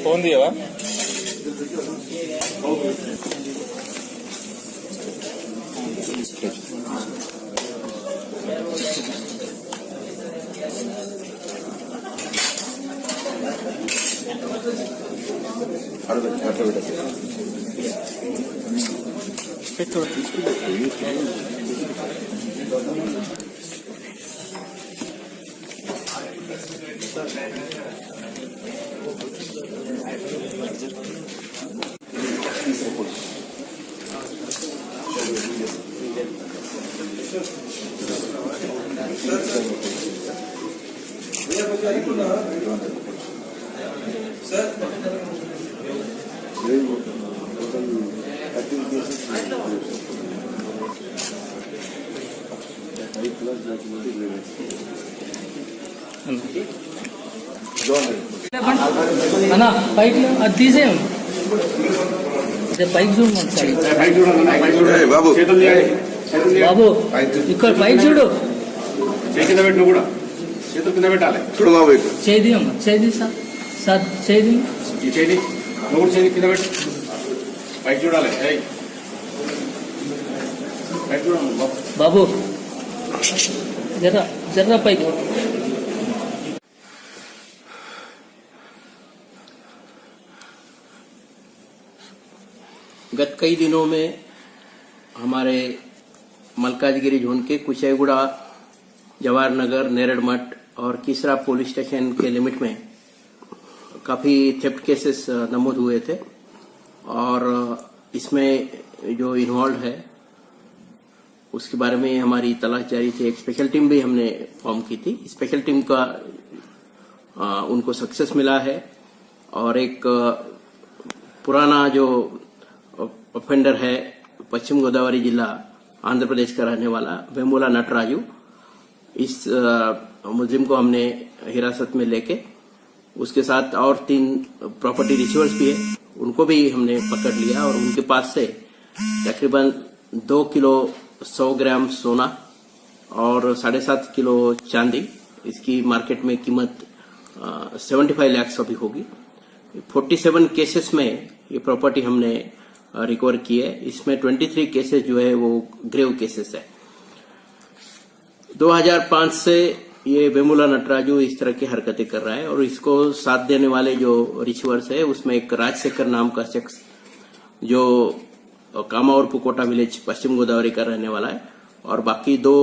Phone दिया वा అన్నా పైకి అది తీసేయం పైకి చూడు బాబు బాబు ఇక్కడ పైకి చూడు కింద పెట్టు కూడా చేతులు కింద పెట్టాలి చూడు బాబు చేది అమ్మ చేది సార్ సార్ చేది ఈ చేది నువ్వు కూడా చేది కింద పెట్టు పైకి చూడాలి పైకి చూడాలి బాబు జర్రా జర్రా పైకి गत कई दिनों में हमारे मलकाजगिरी जोन के कुशेगुड़ा, जवाहर नगर, नेरड़ मठ और किसरा पुलिस स्टेशन के लिमिट में काफी थेफ्ट केसेस नमूद हुए थे और इसमें जो इन्वॉल्व है उसके बारे में हमारी तलाश जारी थी। एक स्पेशल टीम भी हमने फॉर्म की थी। स्पेशल टीम का उनको सक्सेस मिला है और एक पुराना जो ऑफेंडर है पश्चिम गोदावरी जिला आंध्र प्रदेश का रहने वाला वेमुला नटराजू, इस मुजरिम को हमने हिरासत में लेके उसके साथ और 3 प्रॉपर्टी रिसीवर्स भी है, उनको भी हमने पकड़ लिया और उनके पास से तकरीबन 2 किलो 100 ग्राम सोना और 7.5 किलो चांदी, इसकी मार्केट में कीमत 75 लाख अभी होगी। 47 केसेस में ये प्रॉपर्टी हमने रिकवर की है। इसमें 23 केसेस जो है वो ग्रेव केसेस है। 2005 से ये वेमुला नटराजू इस तरह की हरकतें कर रहा है और इसको साथ देने वाले जो रिसीवर्स है उसमें एक राजशेखर नाम का शख्स जो कामा और पुकोटा विलेज पश्चिम गोदावरी का रहने वाला है और बाकी 2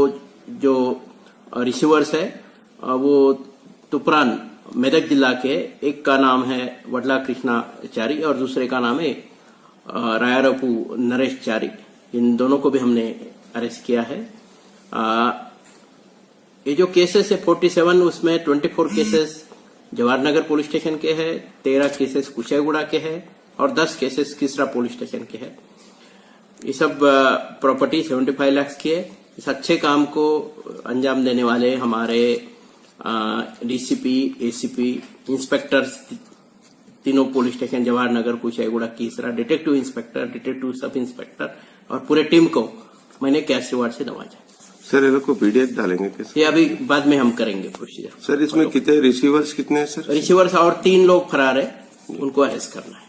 जो रिसीवर्स है वो तुपरान मेदक जिला के, एक का नाम है वडला कृष्णाचारी और दूसरे का नाम है रायारपू नरेश चारी। इन दोनों को भी हमने अरेस्ट किया है। ये जो केसेस है 47, उसमें 24 केसेस जवाहरनगर पुलिस स्टेशन के हैं, 13 केसेस कुशेगुड़ा के हैं और 10 केसेस किसरा पुलिस स्टेशन के हैं। ये सब प्रॉपर्टी 75 लाख की है। इस अच्छे काम को अंजाम देने वाले हमारे डीसीपी, एसीपी, इंस्पेक्टर्स, तीनों police station Jawaharnagar, Kushaiguda, Keesara, detective inspector, detective sub inspector और पूरे टीम को मैंने कैश रिवार्ड से नवाजा। सर ये लोग को पीडीएफ डालेंगे कैसे? ये अभी बाद में हम करेंगे प्रोसीजर। सर इसमें कितने रिसीवर्स कितने हैं सर? रिसीवर्स और 3 लोग फरार है, उनको अरेस्ट करना है।